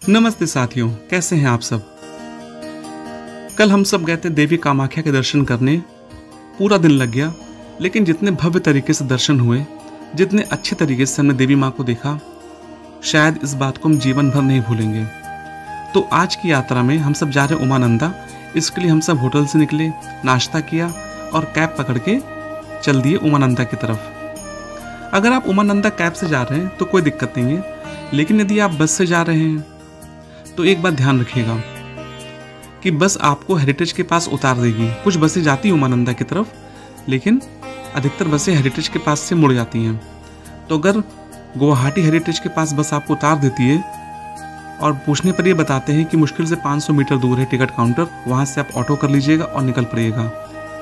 नमस्ते साथियों, कैसे हैं आप सब। कल हम सब गए थे देवी कामाख्या के दर्शन करने। पूरा दिन लग गया, लेकिन जितने भव्य तरीके से दर्शन हुए, जितने अच्छे तरीके से हमने देवी माँ को देखा, शायद इस बात को हम जीवन भर नहीं भूलेंगे। तो आज की यात्रा में हम सब जा रहे उमानंदा। इसके लिए हम सब होटल से निकले, नाश्ता किया और कैब पकड़ के चल दिए उमानंदा की तरफ। अगर आप उमानंदा कैब से जा रहे हैं तो कोई दिक्कत नहीं है, लेकिन यदि आप बस से जा रहे हैं तो एक बात ध्यान रखिएगा कि बस आपको हेरिटेज के पास उतार देगी। कुछ बसें जाती हैं उमानंदा की तरफ, लेकिन अधिकतर बसें हेरिटेज के पास से मुड़ जाती हैं। तो अगर गुवाहाटी हेरिटेज के पास बस आपको उतार देती है और पूछने पर ये बताते हैं कि मुश्किल से 500 मीटर दूर है टिकट काउंटर, वहाँ से आप ऑटो कर लीजिएगा और निकल पड़िएगा।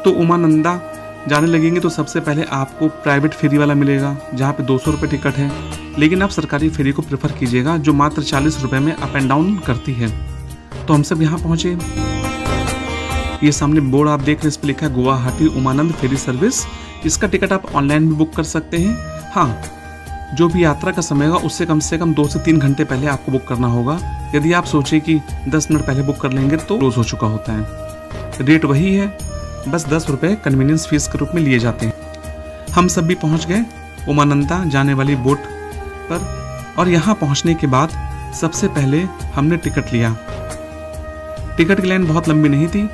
तो उमानंदा जाने लगेंगे तो सबसे पहले आपको प्राइवेट फेरी वाला मिलेगा, जहाँ पे 200 रुपये टिकट है, लेकिन आप सरकारी फेरी को प्रेफर कीजिएगा जो मात्र 40 रुपये में अप एंड डाउन करती है। तो हम सब यहाँ पहुँचे। ये सामने बोर्ड आप देख रहे हैं, इस पर लिखा है गुवाहाटी उमानंद फेरी सर्विस। इसका टिकट आप ऑनलाइन भी बुक कर सकते हैं। हाँ, जो भी यात्रा का समय होगा उससे कम 2 से 3 घंटे पहले आपको बुक करना होगा। यदि आप सोचें कि 10 मिनट पहले बुक कर लेंगे तो क्लोज हो चुका होता है। रेट वही है, बस 10 रुपये कन्वीनियंस फीस के रूप में लिए जाते हैं। हम सब भी पहुँच गए उमानंदा जाने वाली बोट पर, और यहाँ पहुँचने के बाद सबसे पहले हमने टिकट लिया। टिकट की लाइन बहुत लंबी नहीं थी।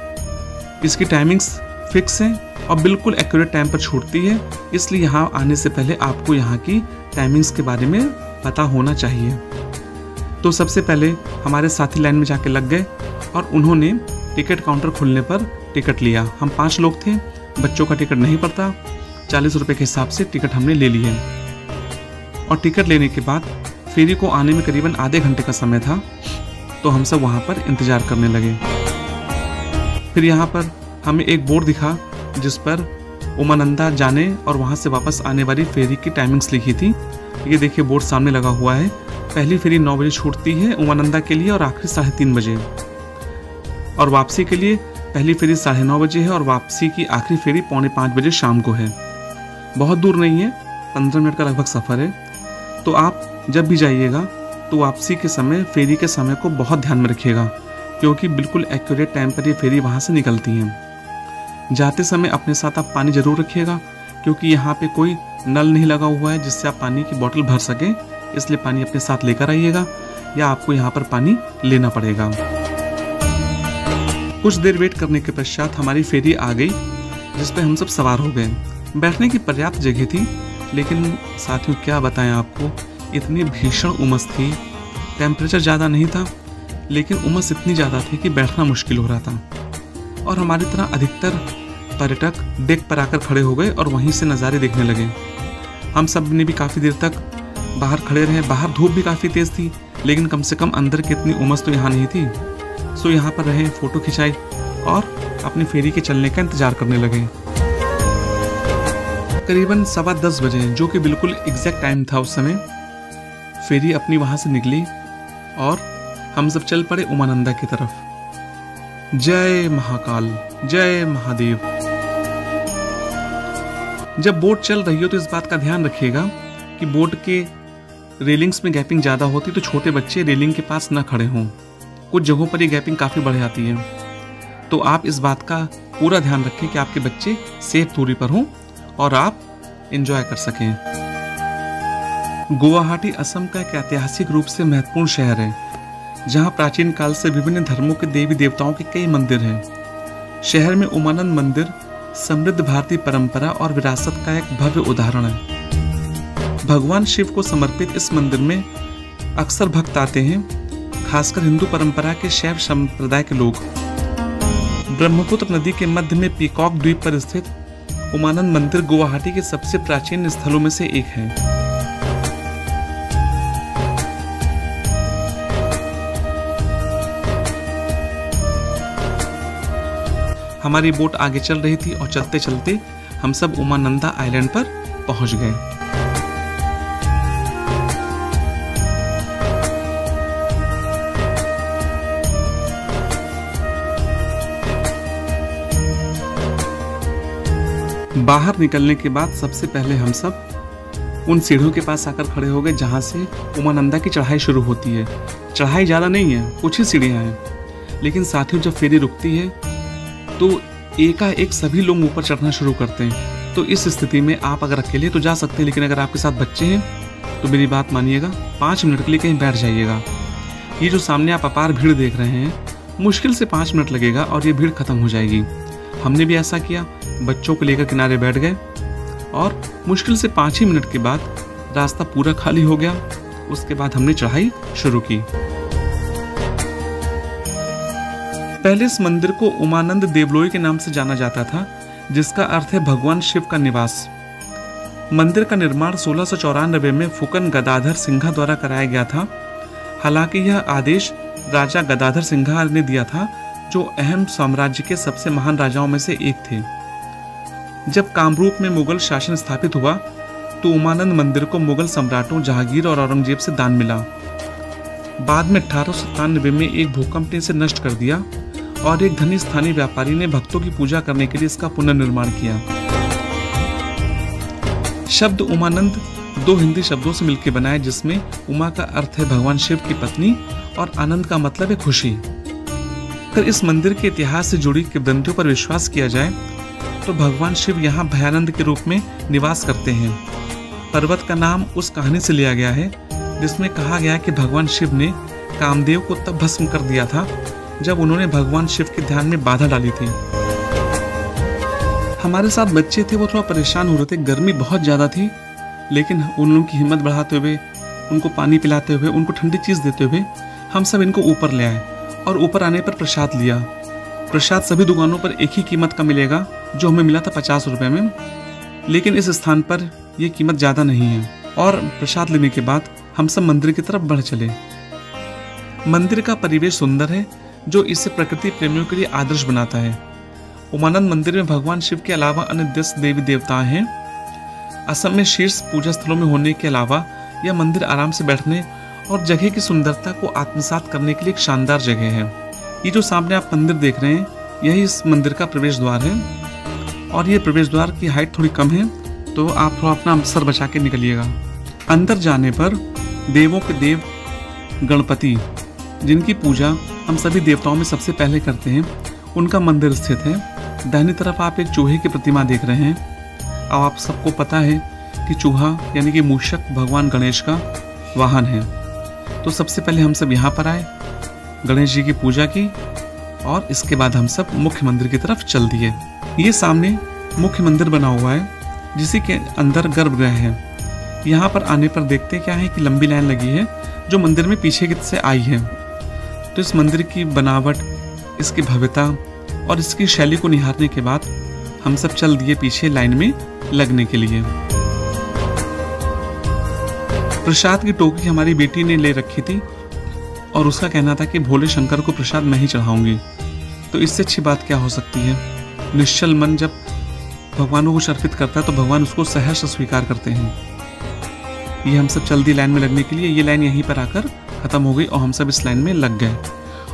इसकी टाइमिंग्स फिक्स है और बिल्कुल एक्यूरेट टाइम पर छूटती है, इसलिए यहाँ आने से पहले आपको यहाँ की टाइमिंग्स के बारे में पता होना चाहिए। तो सबसे पहले हमारे साथी लाइन में जाके लग गए और उन्होंने टिकट काउंटर खुलने पर टिकट लिया। हम 5 लोग थे, बच्चों का टिकट नहीं पड़ता। 40 रुपये के हिसाब से टिकट हमने ले लिए और टिकट लेने के बाद फेरी को आने में करीबन आधे घंटे का समय था, तो हम सब वहाँ पर इंतज़ार करने लगे। फिर यहाँ पर हमें एक बोर्ड दिखा जिस पर उमानंदा जाने और वहाँ से वापस आने वाली फेरी की टाइमिंग्स लिखी थी। ये देखिए बोर्ड सामने लगा हुआ है। पहली फेरी 9 बजे छूटती है उमानंदा के लिए और आखिरी 3:30 बजे, और वापसी के लिए पहली फेरी 9:30 बजे है और वापसी की आखिरी फेरी 4:45 बजे शाम को है। बहुत दूर नहीं है, 15 मिनट का लगभग सफ़र है। तो आप जब भी जाइएगा तो वापसी के समय फेरी के समय को बहुत ध्यान में रखिएगा, क्योंकि बिल्कुल एक्यूरेट टाइम पर ये फेरी वहाँ से निकलती हैं। जाते समय अपने साथ आप पानी जरूर रखिएगा, क्योंकि यहाँ पे कोई नल नहीं लगा हुआ है जिससे आप पानी की बोतल भर सकें, इसलिए पानी अपने साथ लेकर आइएगा या आपको यहाँ पर पानी लेना पड़ेगा। कुछ देर वेट करने के पश्चात हमारी फेरी आ गई, जिस पे हम सब सवार हो गए। बैठने की पर्याप्त जगह थी, लेकिन साथियों क्या बताएं आपको, इतनी भीषण उमस थी। टेम्परेचर ज़्यादा नहीं था, लेकिन उमस इतनी ज़्यादा थी कि बैठना मुश्किल हो रहा था। और हमारी तरह अधिकतर पर्यटक डेक पर आकर खड़े हो गए और वहीं से नज़ारे देखने लगे। हम सब ने भी काफ़ी देर तक बाहर खड़े रहे। बाहर धूप भी काफ़ी तेज़ थी, लेकिन कम से कम अंदर की इतनी उमस तो यहाँ नहीं थी। सो यहाँ पर रहे, फ़ोटो खिंचाई और अपनी फेरी के चलने का इंतज़ार करने लगे। करीबन 10:15 बजे, जो कि बिल्कुल एग्जैक्ट टाइम था उस समय, फेरी अपनी वहाँ से निकली और हम सब चल पड़े उमानंदा की तरफ। जय महाकाल, जय महादेव। जब बोट चल रही हो तो इस बात का ध्यान रखिएगा कि बोट के रेलिंग्स में गैपिंग ज़्यादा होती, तो छोटे बच्चे रेलिंग के पास ना खड़े हों। कुछ जगहों पर ये गैपिंग काफ़ी बढ़ जाती है, तो आप इस बात का पूरा ध्यान रखें कि आपके बच्चे सेफ दूरी पर हों और आप एंजॉय कर सकें। गुवाहाटी असम का एक ऐतिहासिक रूप से महत्वपूर्ण शहर है, जहां प्राचीन काल से विभिन्न धर्मों के देवी देवताओं के कई मंदिर हैं। शहर में उमानंद मंदिर समृद्ध भारतीय परंपरा और विरासत का एक भव्य उदाहरण है। भगवान शिव को समर्पित इस मंदिर में अक्सर भक्त आते हैं, खासकर हिंदू परंपरा के शैव संप्रदाय के लोग। ब्रह्मपुत्र नदी के मध्य में पीकॉक द्वीप पर स्थित उमानंद मंदिर गुवाहाटी के सबसे प्राचीन स्थलों में से एक है। हमारी बोट आगे चल रही थी और चलते चलते हम सब उमानंदा आइलैंड पर पहुंच गए। बाहर निकलने के बाद सबसे पहले हम सब उन सीढ़ियों के पास आकर खड़े हो गए जहाँ से उमानंदा की चढ़ाई शुरू होती है। चढ़ाई ज़्यादा नहीं है, कुछ ही सीढ़ियाँ हैं, लेकिन साथियों जब फेरी रुकती है तो एकाएक सभी लोग ऊपर चढ़ना शुरू करते हैं। तो इस स्थिति में आप अगर अकेले तो जा सकते हैं, लेकिन अगर आपके साथ बच्चे हैं तो मेरी बात मानिएगा, 5 मिनट के लिए कहीं बैठ जाइएगा। ये जो सामने आप अपार भीड़ देख रहे हैं, मुश्किल से 5 मिनट लगेगा और ये भीड़ खत्म हो जाएगी। हमने भी ऐसा किया, बच्चों को लेकर किनारे बैठ गए और मुश्किल से 5 ही मिनट के बाद रास्ता पूरा खाली हो गया। उसके बाद हमने चढ़ाई शुरू की। पहले इस मंदिर को उमानंद देवलोई के नाम से जाना जाता था, जिसका अर्थ है भगवान शिव का निवास। मंदिर का निर्माण 1694 में फुकन गदाधर सिंघा द्वारा कराया गया था। हालांकि यह आदेश राजा गदाधर सिंघा ने दिया था, जो अहम साम्राज्य के सबसे महान राजाओं में से एक थे। जब कामरूप में मुगल शासन स्थापित हुआ तो उमानंद मंदिर को मुगल सम्राटों जहांगीर और औरंगजेब से दान मिला। बाद में 1897 में एक भूकंप ने इसे नष्ट कर दिया और एक धनी स्थानीय व्यापारी ने भक्तों की पूजा करने के लिए इसका पुनर्निर्माण किया। शब्द उमानंद 2 हिंदी शब्दों से मिलकर बना है, जिसमें उमा का अर्थ है भगवान शिव की पत्नी और आनंद का मतलब है खुशी। अगर इस मंदिर के इतिहास से जुड़ी किंवदंतियों पर विश्वास किया जाए तो भगवान शिव यहाँ भयानंद के रूप में निवास करते हैं। पर्वत का नाम उस कहानी से लिया गया है जिसमें कहा गया है कि भगवान शिव ने कामदेव को तब भस्म कर दिया था जब उन्होंने भगवान शिव के ध्यान में बाधा डाली थी। हमारे साथ बच्चे थे, वो थोड़ा परेशान हो रहे थे, गर्मी बहुत ज़्यादा थी, लेकिन उन लोगों की हिम्मत बढ़ाते हुए, उनको पानी पिलाते हुए, उनको ठंडी चीज़ देते हुए हम सब इनको ऊपर ले आए और ऊपर आने पर प्रसाद लिया। प्रसाद सभी दुकानों पर एक ही कीमत का मिलेगा, जो हमें मिला था 50 रुपये में, लेकिन इस स्थान पर यह कीमत ज़्यादा नहीं है। और प्रसाद लेने के बाद हम सब मंदिर की तरफ बढ़ चले। मंदिर का परिवेश सुंदर है, जो इसे प्रकृति प्रेमियों के लिए आदर्श बनाता है। उमानंद मंदिर में भगवान शिव के अलावा अन्य 10 देवी देवता हैं। असम में शीर्ष पूजा स्थलों में होने के अलावा यह मंदिर आराम से बैठने और जगह की सुंदरता को आत्मसात करने के लिए एक शानदार जगह है। ये जो सामने आप मंदिर देख रहे हैं, यही इस मंदिर का प्रवेश द्वार है और ये प्रवेश द्वार की हाइट थोड़ी कम है, तो आप थोड़ा अपना सर बचा के निकलिएगा। अंदर जाने पर देवों के देव गणपति, जिनकी पूजा हम सभी देवताओं में सबसे पहले करते हैं, उनका मंदिर स्थित है। दाहिनी तरफ आप एक चूहे की प्रतिमा देख रहे हैं। अब आप सबको पता है कि चूहा यानी कि मूषक भगवान गणेश का वाहन है। तो सबसे पहले हम सब यहाँ पर आए, गणेश जी की पूजा की और इसके बाद हम सब मुख्य मंदिर की तरफ चल दिए। ये सामने मुख्य मंदिर बना हुआ है, जिसी के अंदर गर्भगृह है। यहाँ पर आने पर देखते क्या है कि लंबी लाइन लगी है, जो मंदिर में पीछे की से आई है। तो इस मंदिर की बनावट, इसकी भव्यता और इसकी शैली को निहारने के बाद हम सब चल दिए पीछे लाइन में लगने के लिए। प्रसाद की टोकरी हमारी बेटी ने ले रखी थी और उसका कहना था कि भोले शंकर को प्रसाद मैं ही चढ़ाऊंगी। तो इससे अच्छी बात क्या हो सकती है। निश्चल मन जब भगवानों को अर्पित करता है तो भगवान उसको सहर्ष स्वीकार करते हैं। ये हम सब चल दिए लाइन में लगने के लिए। ये लाइन यहीं पर आकर खत्म हो गई और हम सब इस लाइन में लग गए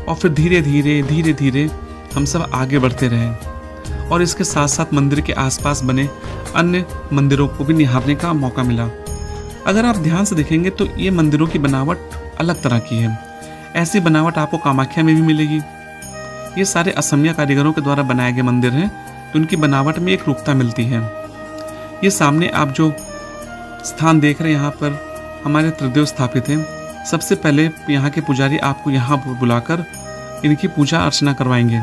और फिर धीरे धीरे हम सब आगे बढ़ते रहे और इसके साथ साथ मंदिर के आसपास बने अन्य मंदिरों को भी निहारने का मौका मिला। अगर आप ध्यान से देखेंगे तो ये मंदिरों की बनावट अलग तरह की है। ऐसी बनावट आपको कामाख्या में भी मिलेगी। ये सारे असमिया कारीगरों के द्वारा बनाए गए मंदिर हैं, तो उनकी बनावट में एक रूपता मिलती है। ये सामने आप जो स्थान देख रहे हैं, यहाँ पर हमारे त्रिदेव स्थापित हैं। सबसे पहले यहाँ के पुजारी आपको यहाँ बुलाकर इनकी पूजा अर्चना करवाएंगे।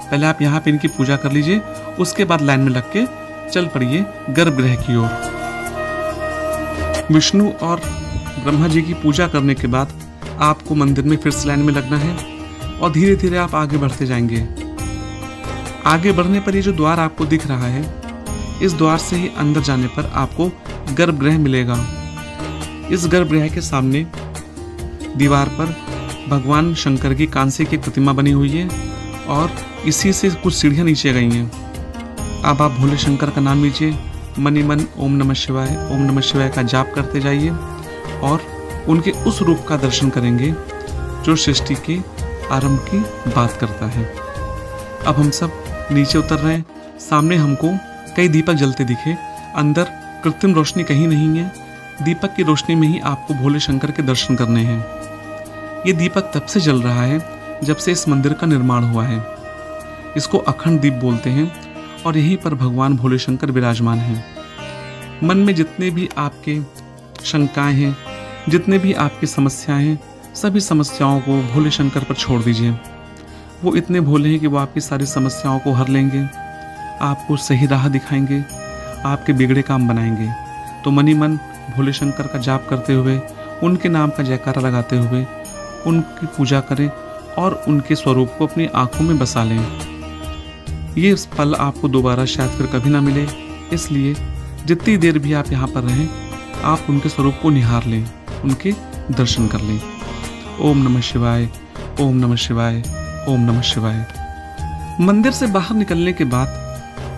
पहले आप यहाँ पे इनकी पूजा कर लीजिए, उसके बाद लाइन में लग के चल पड़िए गर्भगृह की ओर। विष्णु और ब्रह्मा जी की पूजा करने के बाद आपको मंदिर में फिर से लाइन में लगना है और धीरे धीरे आप आगे बढ़ते जाएंगे। आगे बढ़ने पर ये जो द्वार आपको दिख रहा है, इस द्वार से ही अंदर जाने पर आपको गर्भगृह मिलेगा। इस गर्भगृह के सामने दीवार पर भगवान शंकर की कांसे की प्रतिमा बनी हुई है और इसी से कुछ सीढ़ियाँ नीचे गई हैं। अब आप भोले शंकर का नाम लीजिए, मनी मन ओम नमः शिवाय का जाप करते जाइए और उनके उस रूप का दर्शन करेंगे जो सृष्टि के आरंभ की बात करता है। अब हम सब नीचे उतर रहे हैं। सामने हमको कई दीपक जलते दिखे। अंदर कृत्रिम रोशनी कहीं नहीं है, दीपक की रोशनी में ही आपको भोले शंकर के दर्शन करने हैं। ये दीपक तब से जल रहा है जब से इस मंदिर का निर्माण हुआ है। इसको अखंड दीप बोलते हैं और यहीं पर भगवान भोले शंकर विराजमान हैं। मन में जितने भी आपके शंकाएं हैं, जितने भी आपकी समस्याएं हैं, सभी समस्याओं को भोले शंकर पर छोड़ दीजिए। वो इतने भोले हैं कि वो आपकी सारी समस्याओं को हर लेंगे, आपको सही राह दिखाएंगे, आपके बिगड़े काम बनाएंगे। तो मनी मन भोले शंकर का जाप करते हुए, उनके नाम का जयकारा लगाते हुए उनकी पूजा करें और उनके स्वरूप को अपनी आंखों में बसा लें। ये पल आपको दोबारा शायद फिर कभी ना मिले, इसलिए जितनी देर भी आप यहाँ पर रहें, आप उनके स्वरूप को निहार लें, उनके दर्शन कर लें। ओम नमः शिवाय, ओम नमः शिवाय, ओम नमः शिवाय। मंदिर से बाहर निकलने के बाद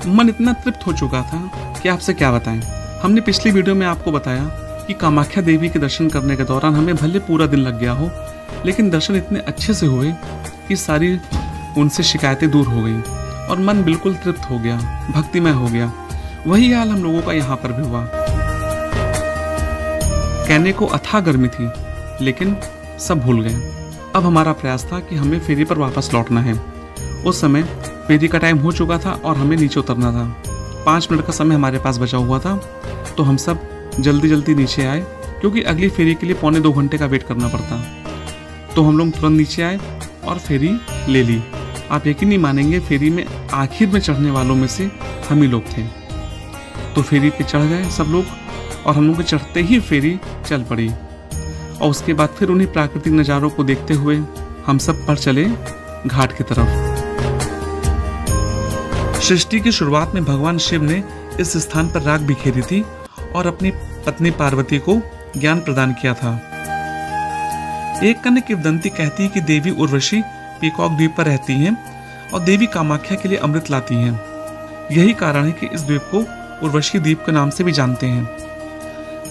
मन इतना तृप्त हो चुका था कि आपसे क्या बताएं। हमने पिछली वीडियो में आपको बताया कि कामाख्या देवी के दर्शन करने के दौरान हमें भले पूरा दिन लग गया हो, लेकिन दर्शन इतने अच्छे से हुए कि सारी उनसे शिकायतें दूर हो गई और मन बिल्कुल तृप्त हो गया, भक्तिमय हो गया। वही हाल हम लोगों का यहाँ पर भी हुआ। कहने को अथाह गर्मी थी, लेकिन सब भूल गए। अब हमारा प्रयास था कि हमें फेरी पर वापस लौटना है। उस समय फेरी का टाइम हो चुका था और हमें नीचे उतरना था। 5 मिनट का समय हमारे पास बचा हुआ था, तो हम सब जल्दी जल्दी नीचे आए, क्योंकि अगली फेरी के लिए 1.25 घंटे का वेट करना पड़ता। तो हम लोग तुरंत नीचे आए और फेरी ले ली। आप यकीन नहीं मानेंगे, फेरी में आखिर में चढ़ने वालों में से हम ही लोग थे। तो फेरी पे चढ़ गए सब लोग और हम लोग के चढ़ते ही फेरी चल पड़ी। और उसके बाद फिर उन्हीं प्राकृतिक नज़ारों को देखते हुए हम सब पर चले घाट की तरफ। सृष्टि की शुरुआत में भगवान शिव ने इस स्थान पर राख बिखेरी थी और अपनी पत्नी पार्वती को ज्ञान प्रदान किया था। एक कन्या किंवदंती कहती है कि देवी उर्वशी पीकॉक द्वीप पर रहती हैं और देवी कामाख्या के लिए अमृत लाती हैं। यही कारण है कि इस द्वीप को उर्वशी द्वीप के नाम से भी जानते हैं।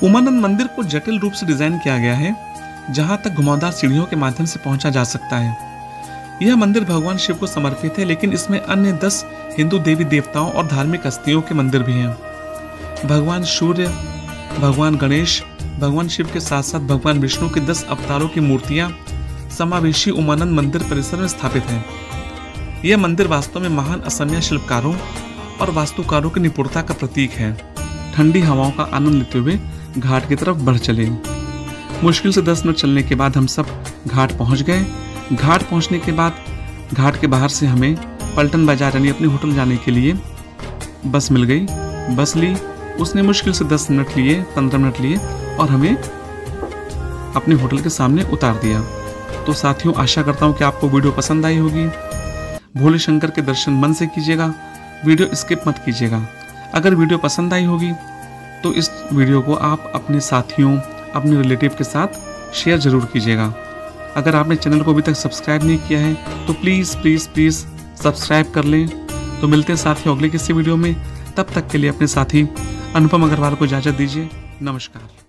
उमानंद मंदिर को जटिल रूप से डिजाइन किया गया है, जहां तक घुमावदार सीढ़ियों के माध्यम से पहुंचा जा सकता है। यह मंदिर भगवान शिव को समर्पित है, लेकिन इसमें अन्य 10 हिंदू देवी देवताओं और धार्मिक हस्तियों के मंदिर भी हैं। भगवान सूर्य, भगवान गणेश, भगवान शिव के साथ साथ भगवान विष्णु के 10 अवतारों की मूर्तियां समावेशी उमानंद मंदिर परिसर में स्थापित है। यह मंदिर वास्तव में महान असमिया शिल्पकारों और वास्तुकारों की निपुणता का प्रतीक है। ठंडी हवाओं का आनंद लेते हुए घाट की तरफ बढ़ चले। मुश्किल से 10 मिनट चलने के बाद हम सब घाट पहुंच गए। घाट पहुंचने के बाद घाट के बाहर से हमें पलटन बाजार यानी अपने होटल जाने के लिए बस मिल गई। बस ली, उसने मुश्किल से 10 मिनट लिए, 15 मिनट लिए और हमें अपने होटल के सामने उतार दिया। तो साथियों, आशा करता हूँ कि आपको वीडियो पसंद आई होगी। भोले शंकर के दर्शन मन से कीजिएगा, वीडियो स्किप मत कीजिएगा। अगर वीडियो पसंद आई होगी तो इस वीडियो को आप अपने साथियों, अपने रिलेटिव के साथ शेयर जरूर कीजिएगा। अगर आपने चैनल को अभी तक सब्सक्राइब नहीं किया है तो प्लीज़ प्लीज़ प्लीज़ सब्सक्राइब कर लें। तो मिलते हैं साथियों अगले किसी वीडियो में। तब तक के लिए अपने साथी अनुपम अग्रवाल को इजाज़त दीजिए। नमस्कार।